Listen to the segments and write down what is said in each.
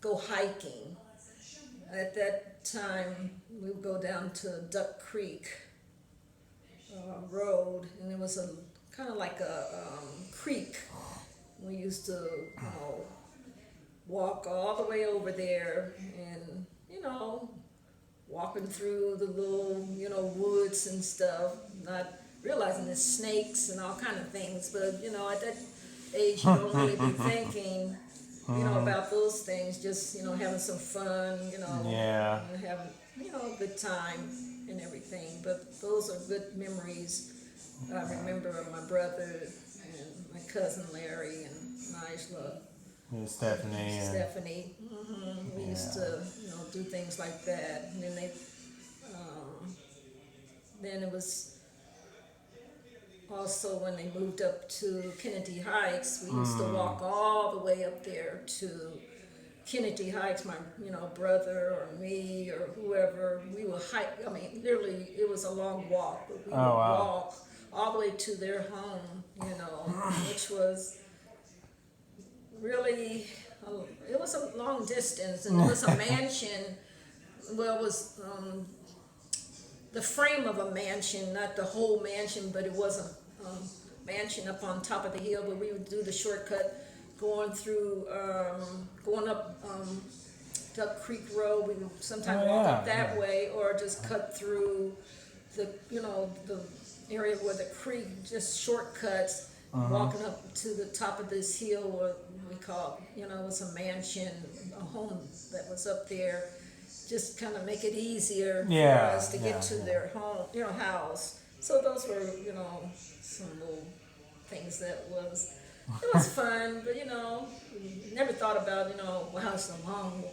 go hiking. At that time, we would go down to Duck Creek Road, and it was a kind of like a creek. We used to, walk all the way over there, and walking through the little, woods and stuff, not realizing there's snakes and all kind of things. But at that age, you don't really be thinking, about those things. Just having some fun, Yeah. and having a good time and everything. But those are good memories. I remember my brother and my cousin Larry and Nigella. And Stephanie. Stephanie. We used Yeah. to, do things like that. And then it was also when they moved up to Kennedy Heights. We used to walk all the way up there to Kennedy Heights. My, brother or me or whoever, we would hike. I mean, literally, it was a long walk, but we would walk all the way to their home. Which was really, it was a long distance, and it was a mansion. Well, it was the frame of a mansion, not the whole mansion, but it was a mansion up on top of the hill. But we would do the shortcut going through, going up Duck Creek Road. We would sometimes walk up that way, or just cut through the, the area where the creek, just shortcuts, walking up to the top of this hill, where we call, it was a mansion, a home that was up there. Just kind of make it easier for us to get to their home, house. So those were, some little things that it was fun, but never thought about, wow, it's a long,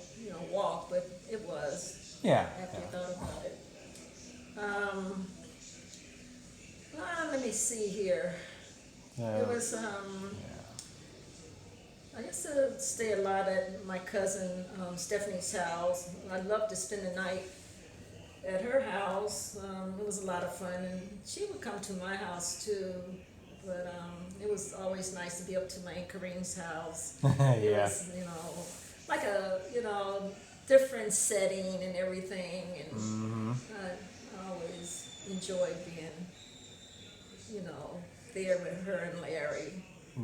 walk, but it was. Yeah. After you thought about it. Let me see here. It was, I used to stay a lot at my cousin Stephanie's house. I'd love to spend the night at her house. It was a lot of fun, and she would come to my house too. But it was always nice to be up to my Aunt Kareem's house. It was, like a, different setting and everything, and I always enjoyed being, there with her and Larry.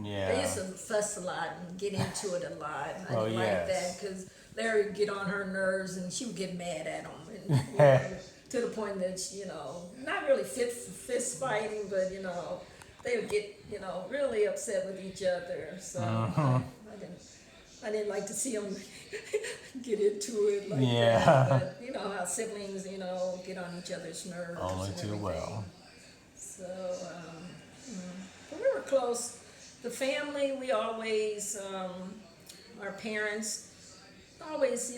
Yeah. They used to fuss a lot and get into it a lot. I didn't like that because Larry would get on her nerves and she would get mad at him. And, to the point that, not really fist fighting, but, they would get, really upset with each other. So I didn't like to see them get into it like that. But, how siblings, get on each other's nerves. Only and too everything. well. So, but we were close. The family, we always, our parents, always,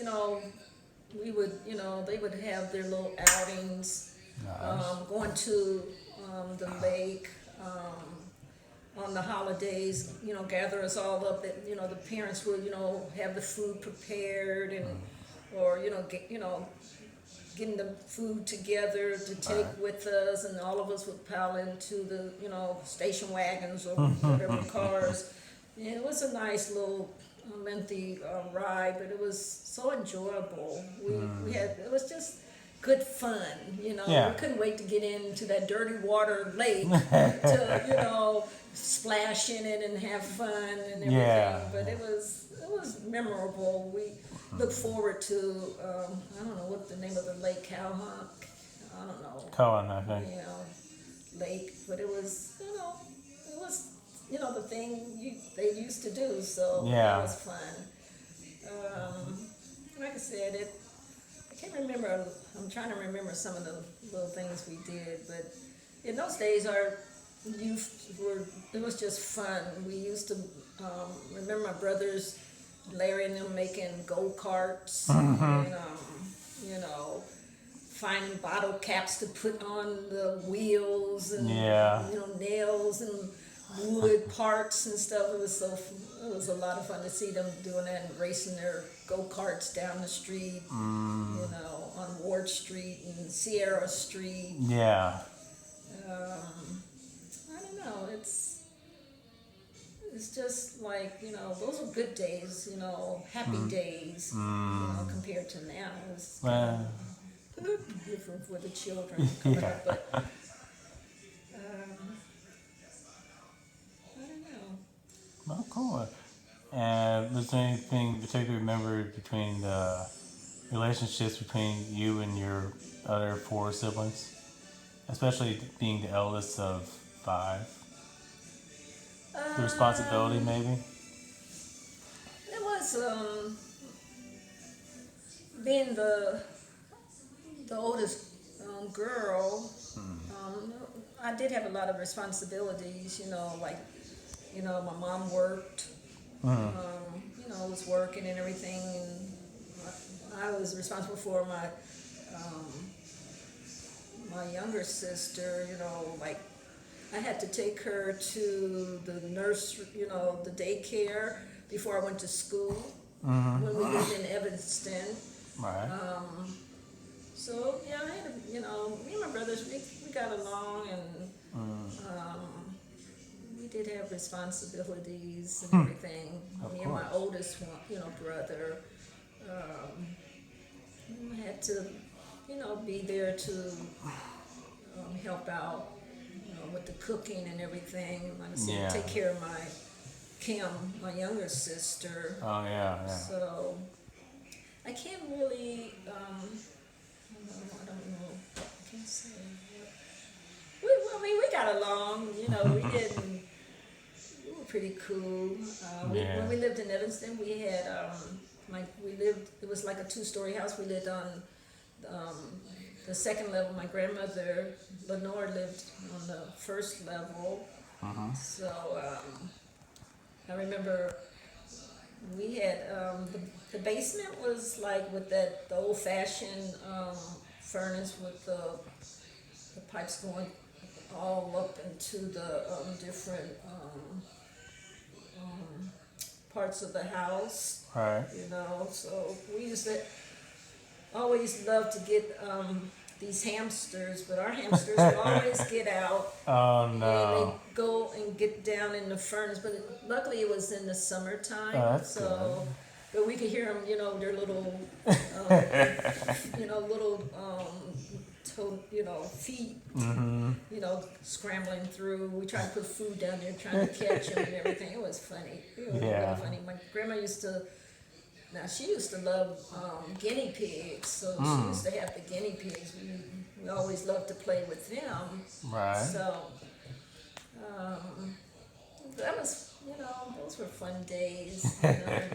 we would, they would have their little outings, going to the lake, on the holidays, gather us all up. That the parents would, have the food prepared, and or getting the food together to take with us, and all of us would pile into the, station wagons or whatever cars. Yeah, it was a nice little lengthy ride, but it was so enjoyable. We had, it was just good fun, We couldn't wait to get into that dirty water lake to, splash in it and have fun and everything. But it was memorable. We look forward to, I don't know what the name of the lake, Cowhunk, I don't know. Cohen, I think. Lake, but it was, the thing they used to do, so it was fun. Like I said, I can't remember, I'm trying to remember some of the little things we did, but in those days our youth it was just fun. We used to, remember my brothers, Larry and them making go-karts, and, finding bottle caps to put on the wheels, and, nails and wood parts and stuff. It was a lot of fun to see them doing that and racing their go-karts down the street, on Ward Street and Sierra Street. I don't know, it's just like, those were good days, happy days, compared to now. It's Well, different for the children coming yeah. up, but I don't know. Well, cool. And was there anything particularly you remember between the relationships between you and your other four siblings? Especially being the eldest of five. The responsibility, Um, maybe? it was being the oldest girl. Um, I did have a lot of responsibilities. Like my mom worked. Was working and everything, and I was responsible for um, my younger sister. Like I had to take her to the the daycare before I went to school when we lived in Evanston. Right. So yeah, I had me and my brothers, we got along, and we did have responsibilities and everything. Of Me and my course. oldest one, brother, had to, be there to help out, with the cooking and everything. Like I said, Yeah. take care of Kim, my younger sister. Oh, yeah. So I can't really, I don't know, I can't say. We got along, we were pretty cool. Yeah. When we lived in Evanston, we had, it was like a 2-story house. We lived on the second level. My grandmother, Lenore, lived on the first level. So I remember we had, the basement was like with the old-fashioned furnace with the pipes going all up into the different parts of the house, Right. So we used to always love to get these hamsters, but our hamsters would always get out Oh, and no. they go and get down in the furnace. But luckily it was in the summertime, Oh, that's so but we could hear them, their little, little feet, scrambling through. We tried to put food down there, trying to catch them and everything. It was funny. It was Yeah. really funny. My grandma she used to love guinea pigs, so she used to have the guinea pigs. We always loved to play with them. Right. So that was, those were fun days, in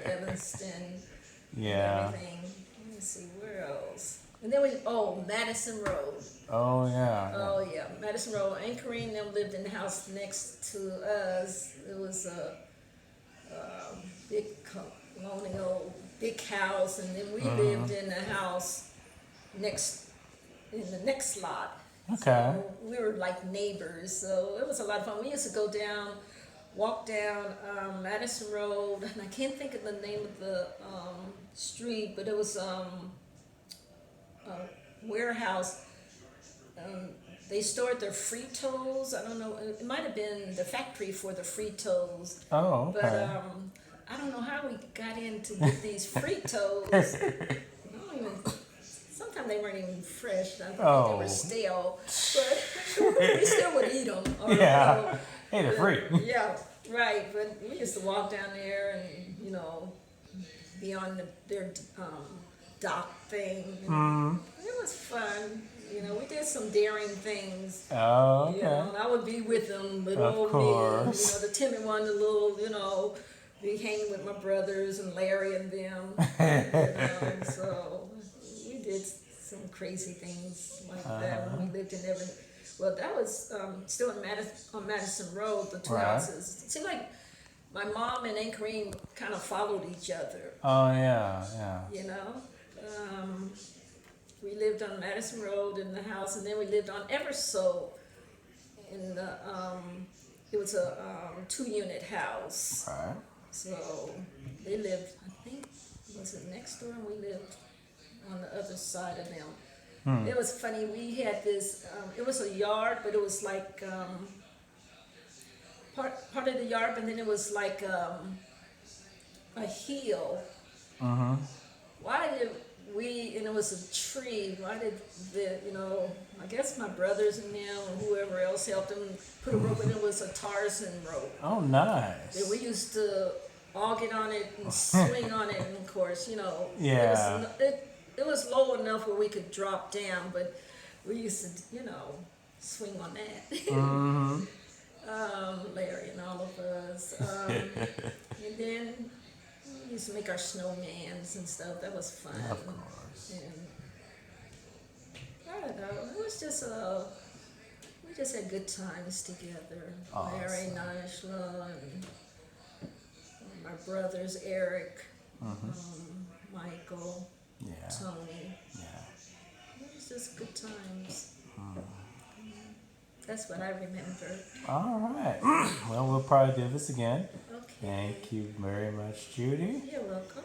Evanston. Yeah. And everything. Let me see, where else? And then Madison Road. Oh, yeah. Oh yeah, Madison Road. Aunt Corrine them lived in the house next to us. It was a big, colonial, big house, and then we lived in the house in the next lot. Okay. So we were like neighbors, so it was a lot of fun. We used to walk down Madison Road, and I can't think of the name of the street, but it was a warehouse. They stored their Fritos. I don't know. It might have been the factory for the Fritos. Oh, okay. But I don't know how we got in to get these Fritos. Sometimes they weren't even fresh. I think they were stale. But we still would eat them. Yeah. Hey, they're free. Yeah, right. But we used to walk down there and, be on their dock thing. It was fun. We did some daring things. Oh, okay. And I would be with them, little Of old course. me, the timid one, the little, be hanging with my brothers and Larry and them. So we did some crazy things like that when we lived in Evan. Well, that was still on Madison Road, the two Right. houses. It seemed like my mom and Aunt Corrine kind of followed each other. Oh, yeah. We lived on Madison Road in the house, and then we lived on Everso in the, it was a 2-unit house. Right. So they lived, I think, was it next door, and we lived on the other side of them. It was funny, we had this, it was a yard, but it was like part of the yard, but then it was like a hill. Mm-hmm. Why did and it was a tree, why did I guess my brothers and them and whoever else helped them put a rope, and it was a Tarzan rope. Oh, nice. And we used to all get on it and swing on it, and of course, Yeah. it was low enough where we could drop down, but we used to, swing on that. Mm-hmm. Larry and all of us. And then we used to make our snowmans and stuff. That was fun. Of course. And I don't know. It was just we just had good times together. Awesome. Larry, Najla, and my brothers, Eric, Michael, Yeah. Tony. Yeah. It was just good times. That's what I remember. All right. Well, we'll probably do this again. Okay. Thank you very much, Judy. You're welcome.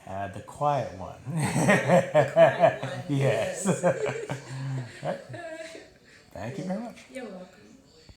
The quiet one. The quiet one. Yes. Yes. Right. Thank you very much. You're welcome.